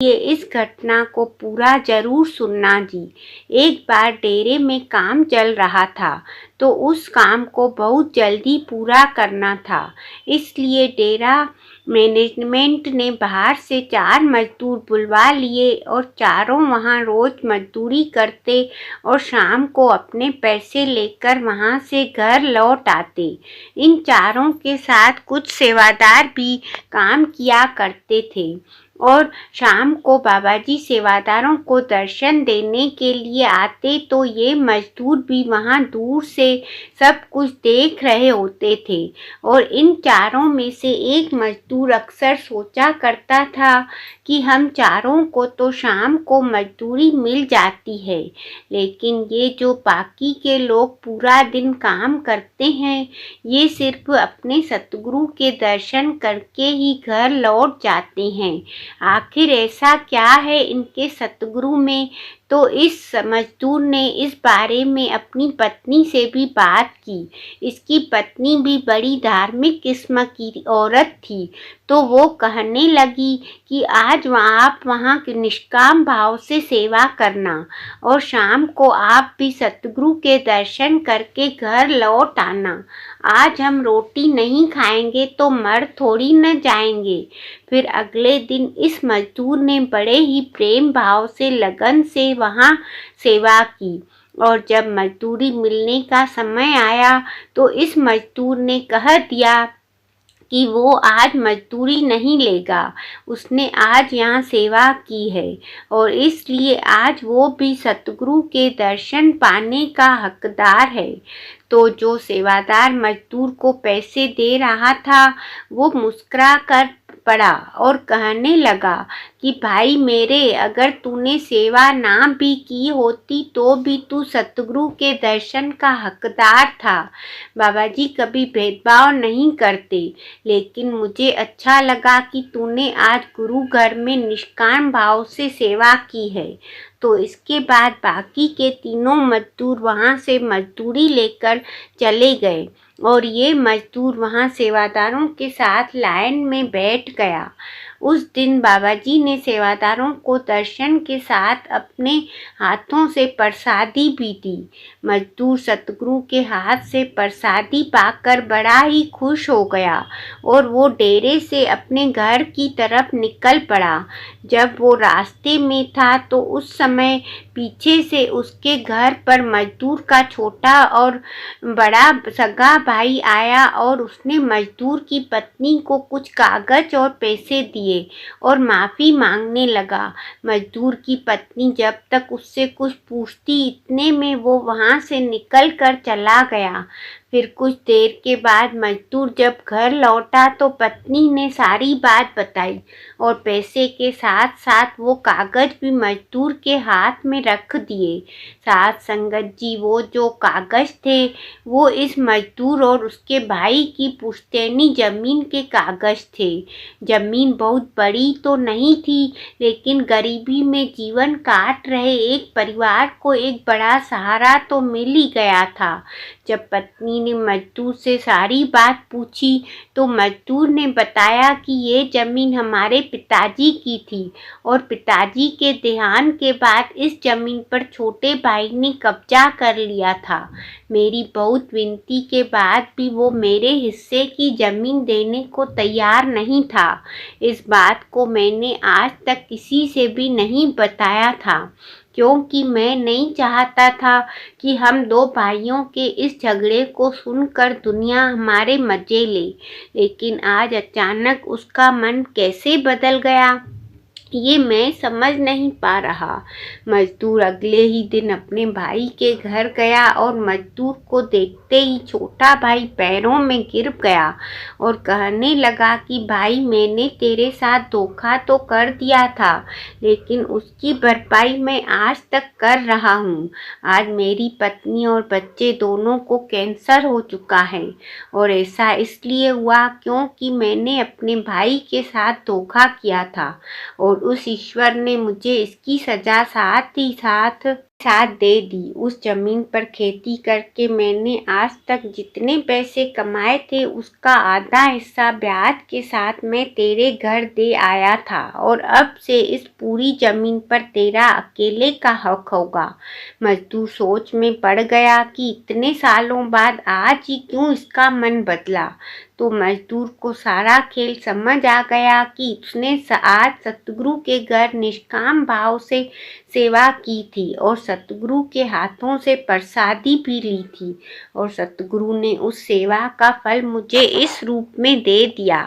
ये इस घटना को पूरा जरूर सुनना जी। एक बार डेरे में काम चल रहा था, तो उस काम को बहुत जल्दी पूरा करना था। इसलिए डेरा मैनेजमेंट ने बाहर से 4 मजदूर बुलवा लिए और चारों वहाँ रोज मजदूरी करते और शाम को अपने पैसे लेकर वहाँ से घर लौट आते। इन चारों के साथ कुछ सेवादार भी काम किया करते थे और शाम को बाबाजी सेवादारों को दर्शन देने के लिए आते, तो ये मजदूर भी वहाँ दूर से सब कुछ देख रहे होते थे। और इन चारों में से एक मजदूर अक्सर सोचा करता था कि हम चारों को तो शाम को मजदूरी मिल जाती है, लेकिन ये जो बाकी के लोग पूरा दिन काम करते हैं, ये सिर्फ अपने सतगुरु के दर्शन करके ही घर लौट जाते हैं। आखिर ऐसा क्या है इनके सतगुरु में? तो इस मजदूर ने इस बारे में अपनी पत्नी से भी बात की। इसकी पत्नी भी बड़ी धार्मिक किस्म की औरत थी, तो वो कहने लगी कि आज आप वहाँ निष्काम भाव से सेवा करना और शाम को आप भी सतगुरु के दर्शन करके घर लौट आना। आज हम रोटी नहीं खाएंगे तो मर थोड़ी न जाएंगे। फिर अगले दिन इस मजदूर ने बड़े ही प्रेम भाव से लगन से वहाँ सेवा की और जब मजदूरी मिलने का समय आया, तो इस मजदूर ने कह दिया कि वो आज मजदूरी नहीं लेगा। उसने आज यहाँ सेवा की है और इसलिए आज वो भी सतगुरु के दर्शन पाने का हकदार है। तो जो सेवादार मजदूर को पैसे दे रहा था, वो मुस्कुरा कर पड़ा और कहने लगा कि भाई मेरे, अगर तूने सेवा ना भी की होती तो भी तू सतगुरु के दर्शन का हकदार था। बाबाजी कभी भेदभाव नहीं करते, लेकिन मुझे अच्छा लगा कि तूने आज गुरु घर में निष्काम भाव से सेवा की है। तो इसके बाद बाकी के तीनों मजदूर वहाँ से मजदूरी लेकर चले गए और ये मजदूर वहाँ सेवादारों के साथ लाइन में बैठ गया। उस दिन बाबाजी ने सेवादारों को दर्शन के साथ अपने हाथों से प्रसादी भी दी। मजदूर सतगुरु के हाथ से प्रसादी पाकर बड़ा ही खुश हो गया और वो डेरे से अपने घर की तरफ निकल पड़ा। जब वो रास्ते में था, तो उस समय पीछे से उसके घर पर मजदूर का छोटा और बड़ा सगा भाई आया और उसने मजदूर की पत्नी को कुछ कागज और पैसे दिए और माफ़ी मांगने लगा। मजदूर की पत्नी जब तक उससे कुछ पूछती, इतने में वो वहाँ से निकल कर चला गया। फिर कुछ देर के बाद मजदूर जब घर लौटा, तो पत्नी ने सारी बात बताई और पैसे के साथ साथ वो कागज भी मजदूर के हाथ में रख दिए। साथ संगत जी, वो जो कागज थे वो इस मजदूर और उसके भाई की पुश्तैनी जमीन के कागज थे। जमीन बहुत बड़ी तो नहीं थी, लेकिन गरीबी में जीवन काट रहे एक परिवार को एक बड़ा सहारा तो मिल ही गया था। जब पत्नी ने मजदूर से सारी बात पूछी, तो मजदूर ने बताया कि ये जमीन हमारे पिताजी की थी और पिताजी के देहांत के बाद इस जमीन पर छोटे भाई ने कब्जा कर लिया था। मेरी बहुत विनती के बाद भी वो मेरे हिस्से की जमीन देने को तैयार नहीं था। इस बात को मैंने आज तक किसी से भी नहीं बताया था, क्योंकि मैं नहीं चाहता था कि हम दो भाइयों के इस झगड़े को सुनकर दुनिया हमारे मजे ले। लेकिन आज अचानक उसका मन कैसे बदल गया, ये मैं समझ नहीं पा रहा। मजदूर अगले ही दिन अपने भाई के घर गया और मजदूर को देखते ही छोटा भाई पैरों में गिर गया और कहने लगा कि भाई, मैंने तेरे साथ धोखा तो कर दिया था, लेकिन उसकी भरपाई मैं आज तक कर रहा हूँ। आज मेरी पत्नी और बच्चे दोनों को कैंसर हो चुका है और ऐसा इसलिए हुआ क्योंकि मैंने अपने भाई के साथ धोखा किया था और उस ईश्वर ने मुझे इसकी सजा साथ ही साथ साथ दे दी। उस जमीन पर खेती करके मैंने आज तक जितने पैसे कमाए थे उसका आधा हिस्सा ब्याज के साथ मैं तेरे घर दे आया था और अब से इस पूरी जमीन पर तेरा अकेले का हक होगा। मजदूर सोच में पड़ गया कि इतने सालों बाद आज ही क्यों इसका मन बदला। तो मजदूर को सारा खेल समझ आ गया कि उसने आज सतगुरु के घर निष्काम भाव से सेवा की थी और सतगुरु के हाथों से प्रसादी भी ली थी और सतगुरु ने उस सेवा का फल मुझे इस रूप में दे दिया।